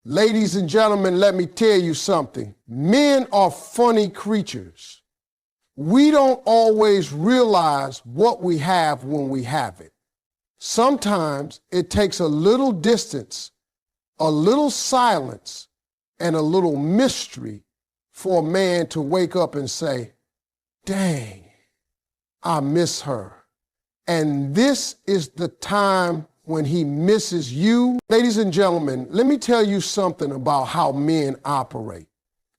Ladies and gentlemen, let me tell you something. Men are funny creatures. We don't always realize what we have when we have it. Sometimes it takes a little distance, a little silence, and a little mystery for a man to wake up and say, dang, I miss her. And this is the time when he misses you. Ladies and gentlemen, let me tell you something about how men operate.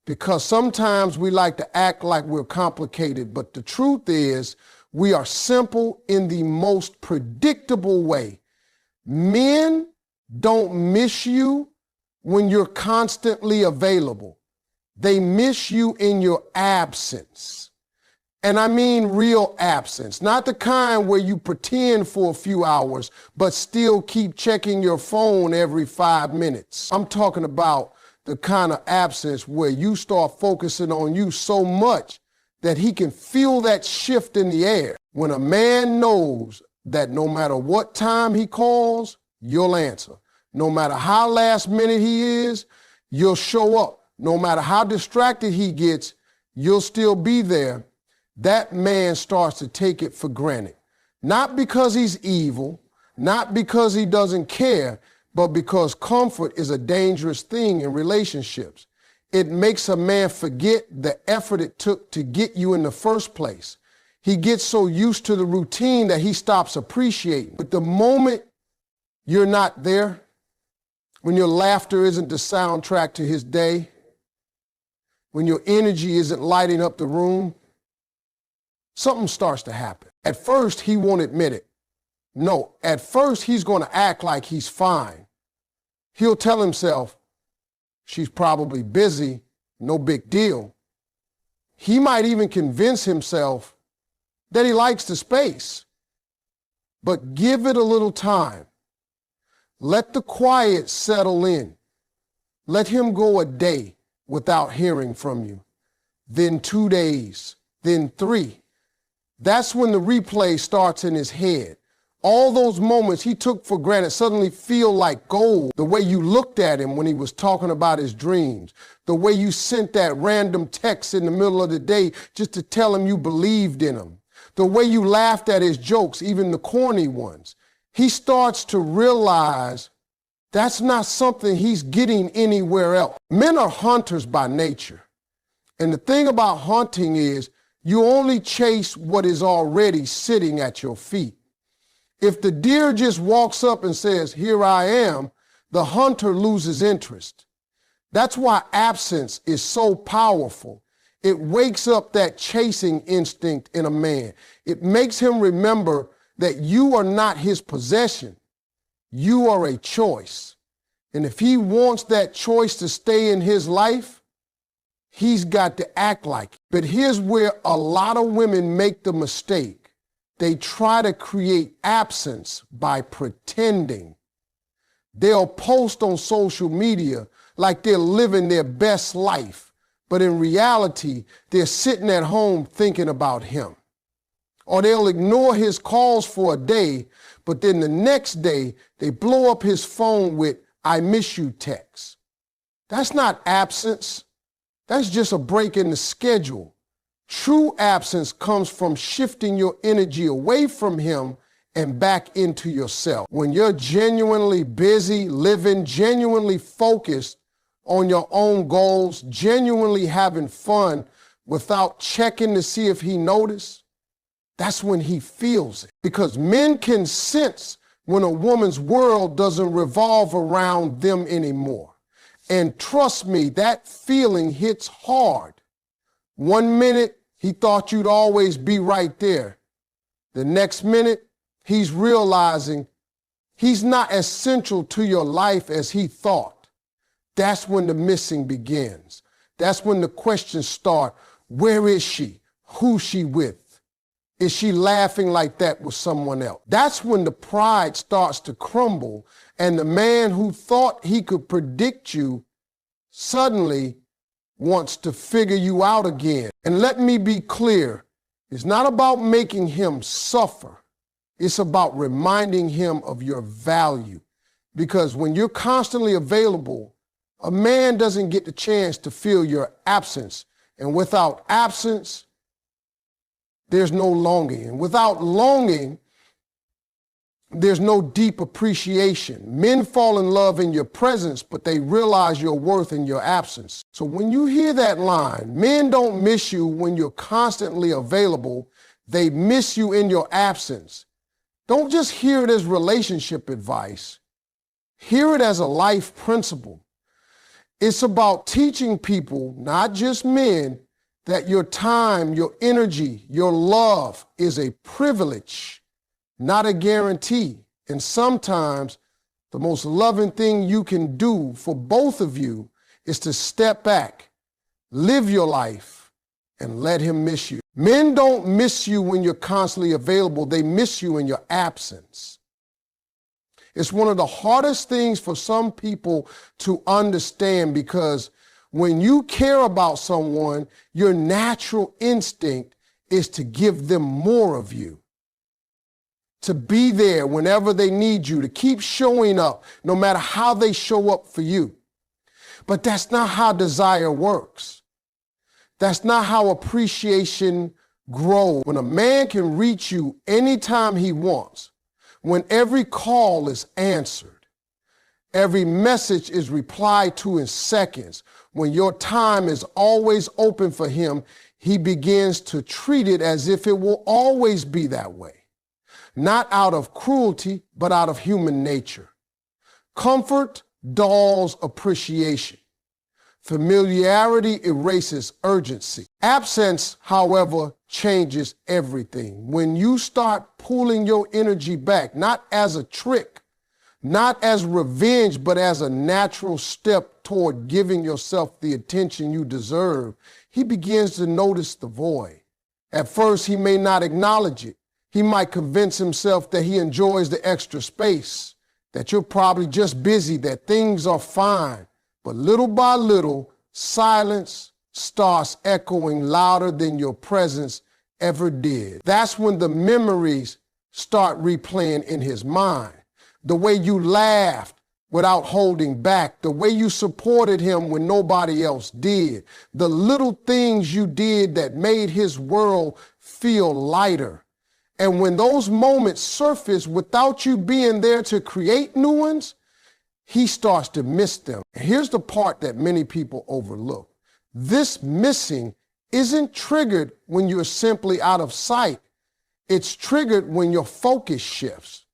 Because sometimes we like to act like we're complicated, but the truth is we are simple in the most predictable way. Men don't miss you when you're constantly available. They miss you in your absence. And I mean real absence, not the kind where you pretend for a few hours, but still keep checking your phone every 5 minutes. I'm talking about the kind of absence where you start focusing on you so much that he can feel that shift in the air. When a man knows that no matter what time he calls, you'll answer. No matter how last minute he is, you'll show up. No matter how distracted he gets, you'll still be there. That man starts to take it for granted. Not because he's evil, not because he doesn't care, but because comfort is a dangerous thing in relationships. It makes a man forget the effort it took to get you in the first place. He gets so used to the routine that he stops appreciating. But the moment you're not there, when your laughter isn't the soundtrack to his day, when your energy isn't lighting up the room, something starts to happen. At first, he won't admit it. No, at first, he's going to act like he's fine. He'll tell himself, she's probably busy, no big deal. He might even convince himself that he likes the space. But give it a little time. Let the quiet settle in. Let him go a day without hearing from you, then 2 days, then 3. That's when the replay starts in his head. All those moments he took for granted suddenly feel like gold. The way you looked at him when he was talking about his dreams, the way you sent that random text in the middle of the day just to tell him you believed in him, the way you laughed at his jokes, even the corny ones. He starts to realize that's not something he's getting anywhere else. Men are hunters by nature. And the thing about hunting is you only chase what is already sitting at your feet. If the deer just walks up and says, here I am, the hunter loses interest. That's why absence is so powerful. It wakes up that chasing instinct in a man. It makes him remember that you are not his possession. You are a choice. And if he wants that choice to stay in his life, he's got to act like it. But here's where a lot of women make the mistake. They try to create absence by pretending. They'll post on social media like they're living their best life, but in reality, they're sitting at home thinking about him. Or they'll ignore his calls for a day, but then the next day, they blow up his phone with, I miss you text. That's not absence. That's just a break in the schedule. True absence comes from shifting your energy away from him and back into yourself. When you're genuinely busy, living, genuinely focused on your own goals, genuinely having fun without checking to see if he noticed, that's when he feels it. Because men can sense when a woman's world doesn't revolve around them anymore. And trust me, that feeling hits hard. 1 minute, he thought you'd always be right there. The next minute, he's realizing he's not as central to your life as he thought. That's when the missing begins. That's when the questions start. Where is she? Who's she with? Is she laughing like that with someone else? That's when the pride starts to crumble, and the man who thought he could predict you suddenly wants to figure you out again. And let me be clear, it's not about making him suffer. It's about reminding him of your value. Because when you're constantly available, A man doesn't get the chance to feel your absence. And without absence, there's no longing. And without longing, there's no deep appreciation. Men fall in love in your presence, but they realize your worth in your absence. So when you hear that line, men don't miss you when you're constantly available. They miss you in your absence. Don't just hear it as relationship advice. Hear it as a life principle. It's about teaching people, not just men, that your time, your energy, your love is a privilege, not a guarantee. And sometimes the most loving thing you can do for both of you is to step back, live your life, and let him miss you. Men don't miss you when you're constantly available. They miss you in your absence. It's one of the hardest things for some people to understand, because when you care about someone, your natural instinct is to give them more of you, to be there whenever they need you, to keep showing up no matter how they show up for you. But that's not how desire works. That's not how appreciation grows. When a man can reach you anytime he wants, when every call is answered, every message is replied to in seconds, when your time is always open for him, he begins to treat it as if it will always be that way. Not out of cruelty, but out of human nature. Comfort dulls appreciation. Familiarity erases urgency. Absence, however, changes everything. When you start pulling your energy back, not as a trick, not as revenge, but as a natural step toward giving yourself the attention you deserve, he begins to notice the void. At first, he may not acknowledge it. He might convince himself that he enjoys the extra space, that you're probably just busy, that things are fine. But little by little, silence starts echoing louder than your presence ever did. That's when the memories start replaying in his mind. The way you laughed without holding back, the way you supported him when nobody else did, the little things you did that made his world feel lighter. And when those moments surface without you being there to create new ones, he starts to miss them. Here's the part that many people overlook. This missing isn't triggered when you're simply out of sight. It's triggered when your focus shifts.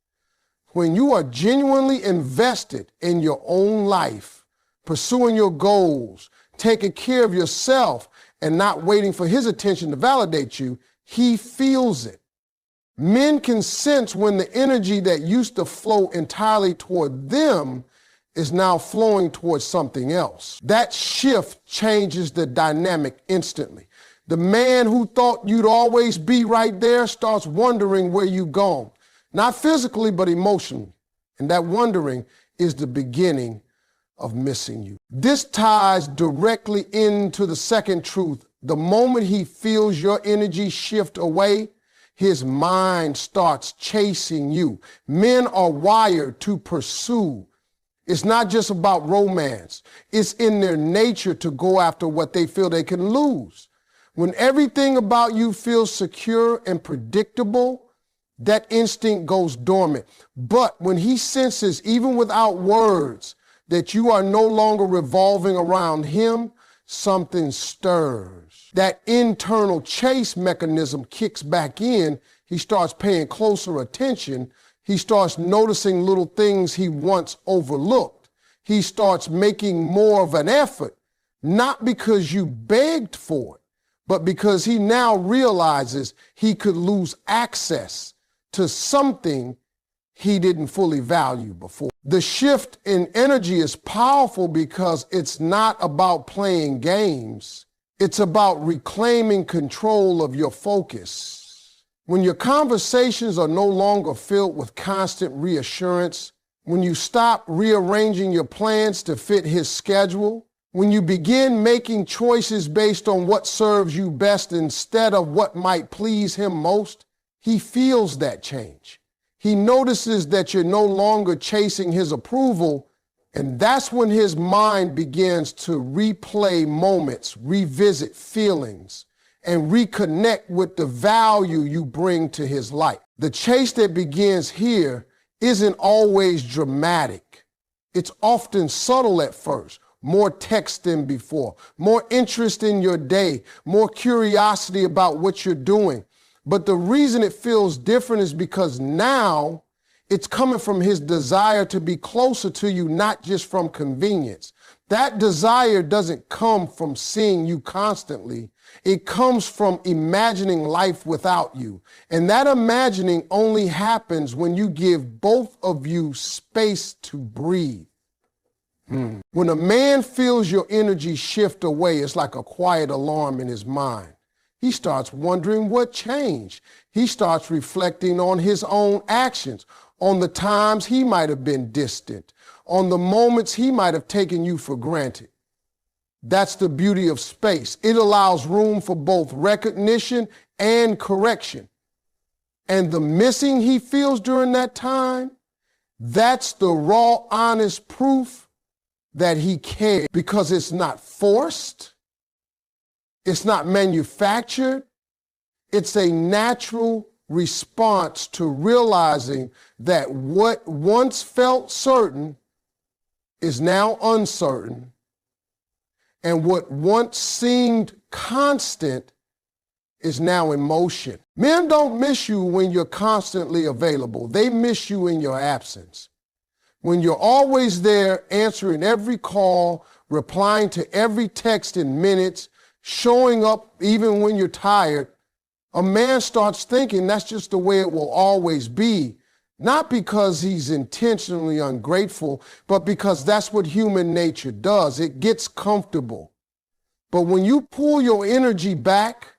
When you are genuinely invested in your own life, pursuing your goals, taking care of yourself, and not waiting for his attention to validate you, he feels it. Men can sense when the energy that used to flow entirely toward them is now flowing towards something else. That shift changes the dynamic instantly. The man who thought you'd always be right there starts wondering where you've gone, not physically, but emotionally. And that wondering is the beginning of missing you. This ties directly into the second truth. The moment he feels your energy shift away, his mind starts chasing you. Men are wired to pursue. It's not just about romance. It's in their nature to go after what they feel they can lose. When everything about you feels secure and predictable, that instinct goes dormant. But when he senses, even without words, that you are no longer revolving around him, something stirs. That internal chase mechanism kicks back in. He starts paying closer attention. He starts noticing little things he once overlooked. He starts making more of an effort, not because you begged for it, but because he now realizes he could lose access to something he didn't fully value before. The shift in energy is powerful because it's not about playing games. It's about reclaiming control of your focus. When your conversations are no longer filled with constant reassurance, when you stop rearranging your plans to fit his schedule, when you begin making choices based on what serves you best instead of what might please him most, he feels that change. He notices that you're no longer chasing his approval And that's when his mind begins to replay moments, revisit feelings, and reconnect with the value you bring to his life. The chase that begins here isn't always dramatic. It's often subtle at first. More text than before, more interest in your day, more curiosity about what you're doing. But the reason it feels different is because now it's coming from his desire to be closer to you, not just from convenience. That desire doesn't come from seeing you constantly. It comes from imagining life without you. And that imagining only happens when you give both of you space to breathe. When a man feels your energy shift away, it's like a quiet alarm in his mind. He starts wondering what changed. He starts reflecting on his own actions, on the times he might have been distant, on the moments he might have taken you for granted. That's the beauty of space. It allows room for both recognition and correction. And the missing he feels during that time, that's the raw, honest proof that he cares, because it's not forced, it's not manufactured, it's a natural response to realizing that what once felt certain is now uncertain, and what once seemed constant is now in motion. Men don't miss you when you're constantly available. They miss you in your absence. When you're always there, answering every call, replying to every text in minutes, showing up even when you're tired, a man starts thinking that's just the way it will always be. Not because he's intentionally ungrateful, but because that's what human nature does. It gets comfortable. But when you pull your energy back,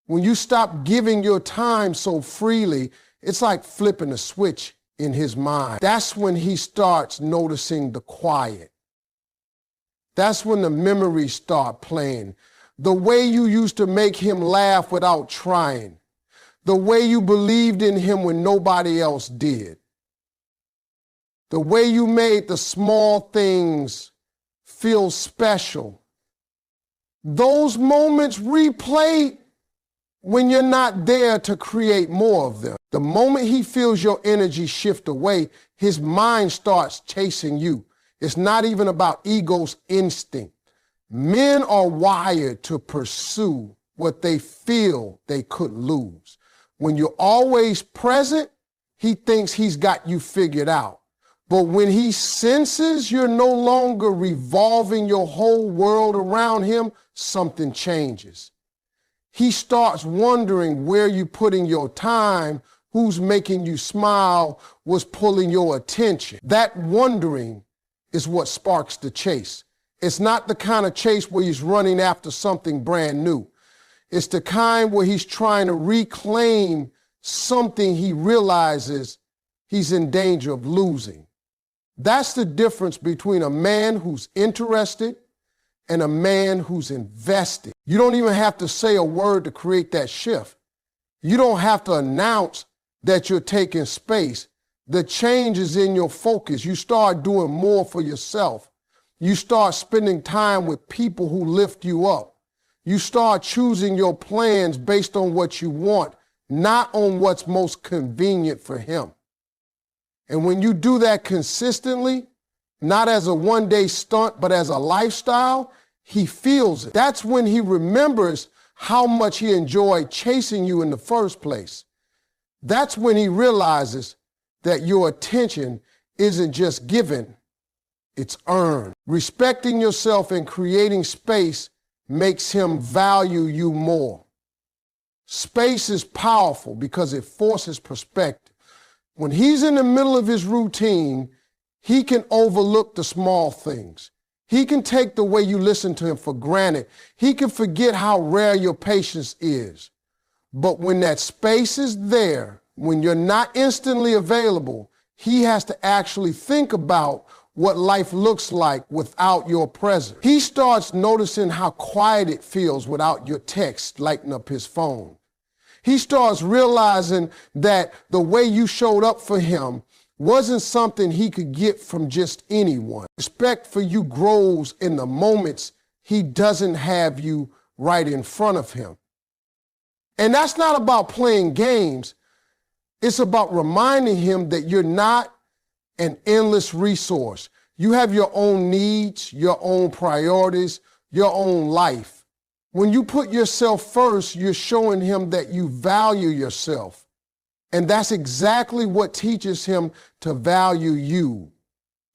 when you stop giving your time so freely, it's like flipping a switch in his mind. That's when he starts noticing the quiet. That's when the memories start playing. The way you used to make him laugh without trying. The way you believed in him when nobody else did. The way you made the small things feel special. Those moments replay when you're not there to create more of them. The moment he feels your energy shift away, his mind starts chasing you. It's not even about ego's instinct. Men are wired to pursue what they feel they could lose. When you're always present, he thinks he's got you figured out. But when he senses you're no longer revolving your whole world around him, something changes. He starts wondering where you're putting your time, who's making you smile, what's pulling your attention. That wondering is what sparks the chase. It's not the kind of chase where he's running after something brand new. It's the kind where he's trying to reclaim something he realizes he's in danger of losing. That's the difference between a man who's interested and a man who's invested. You don't even have to say a word to create that shift. You don't have to announce that you're taking space. The change is in your focus. You start doing more for yourself. You start spending time with people who lift you up. You start choosing your plans based on what you want, not on what's most convenient for him. And when you do that consistently, not as a one-day stunt, but as a lifestyle, he feels it. That's when he remembers how much he enjoyed chasing you in the first place. That's when he realizes that your attention isn't just given, it's earned. Respecting yourself and creating space makes him value you more. Space is powerful because it forces perspective. When he's in the middle of his routine, he can overlook the small things. He can take the way you listen to him for granted. He can forget how rare your patience is. But when that space is there, when you're not instantly available, he has to actually think about what life looks like without your presence. He starts noticing how quiet it feels without your text lighting up his phone. He starts realizing that the way you showed up for him wasn't something he could get from just anyone. Respect for you grows in the moments he doesn't have you right in front of him. And that's not about playing games. It's about reminding him that you're not an endless resource. You have your own needs, your own priorities, your own life. When you put yourself first, you're showing him that you value yourself. And that's exactly what teaches him to value you.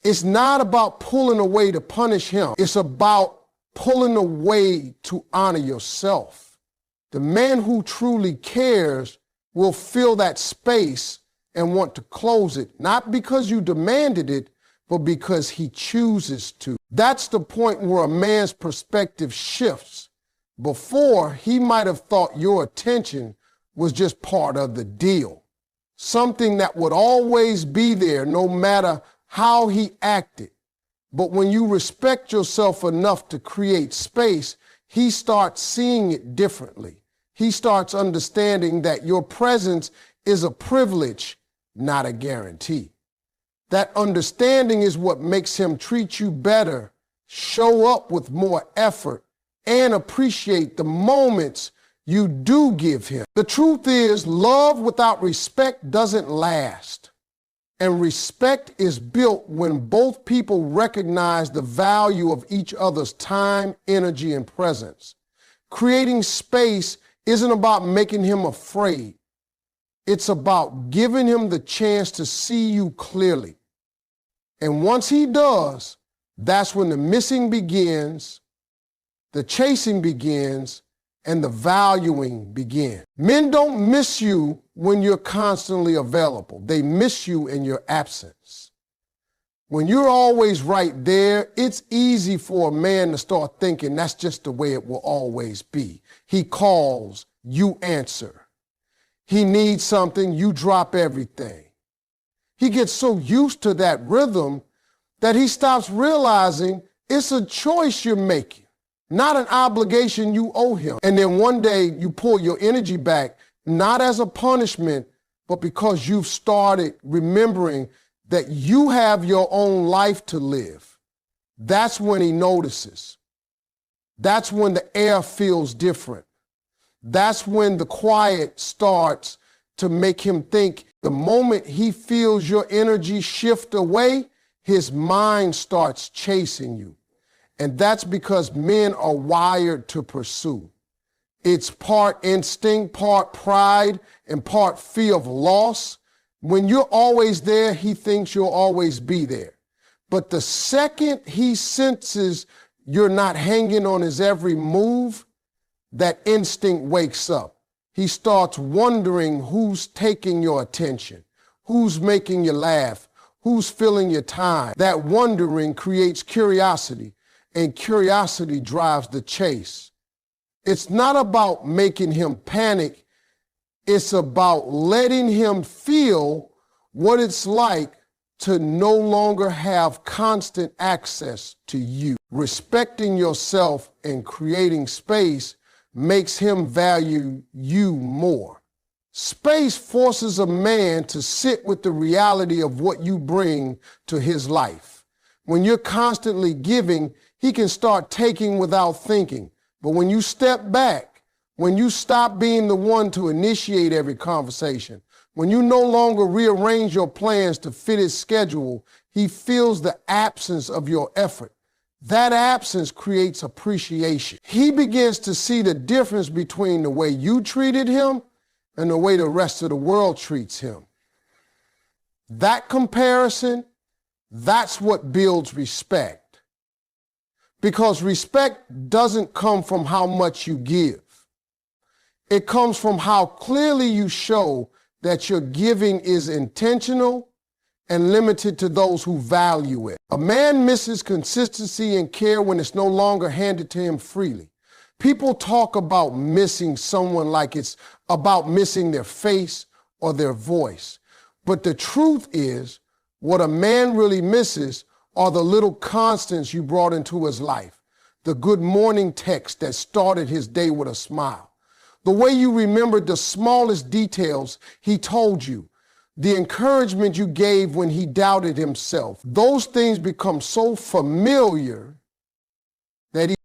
It's not about pulling away to punish him. It's about pulling away to honor yourself. The man who truly cares will fill that space and want to close it, not because you demanded it, but because he chooses to. That's the point where a man's perspective shifts. Before, he might have thought your attention was just part of the deal, something that would always be there no matter how he acted. But when you respect yourself enough to create space, he starts seeing it differently. He starts understanding that your presence is a privilege, not a guarantee. That understanding is what makes him treat you better, show up with more effort, and appreciate the moments you do give him. The truth is, love without respect doesn't last. And respect is built when both people recognize the value of each other's time, energy, and presence. Creating space isn't about making him afraid. It's about giving him the chance to see you clearly. And once he does, that's when the missing begins, the chasing begins, and the valuing begins. Men don't miss you when you're constantly available. They miss you in your absence. When you're always right there, it's easy for a man to start thinking that's just the way it will always be. He calls, you answer. He needs something, you drop everything. He gets so used to that rhythm that he stops realizing it's a choice you're making, not an obligation you owe him. And then one day you pull your energy back, not as a punishment, but because you've started remembering that you have your own life to live. That's when he notices. That's when the air feels different. That's when the quiet starts to make him think. The moment he feels your energy shift away, his mind starts chasing you. And that's because men are wired to pursue. It's part instinct, part pride, and part fear of loss. When you're always there, he thinks you'll always be there. But the second he senses you're not hanging on his every move, that instinct wakes up. He starts wondering who's taking your attention, who's making you laugh, who's filling your time. That wondering creates curiosity, and curiosity drives the chase. It's not about making him panic. It's about letting him feel what it's like to no longer have constant access to you. Respecting yourself and creating space makes him value you more. Space forces a man to sit with the reality of what you bring to his life. When you're constantly giving, he can start taking without thinking. But when you step back, when you stop being the one to initiate every conversation, when you no longer rearrange your plans to fit his schedule, he feels the absence of your effort. That absence creates appreciation. He begins to see the difference between the way you treated him and the way the rest of the world treats him. That comparison, that's what builds respect. Because respect doesn't come from how much you give. It comes from how clearly you show that your giving is intentional and limited to those who value it. A man misses consistency and care when it's no longer handed to him freely. People talk about missing someone like it's about missing their face or their voice. But the truth is, what a man really misses are the little constants you brought into his life. The good morning text that started his day with a smile. The way you remembered the smallest details he told you. the encouragement you gave when he doubted himself. Those things become so familiar that he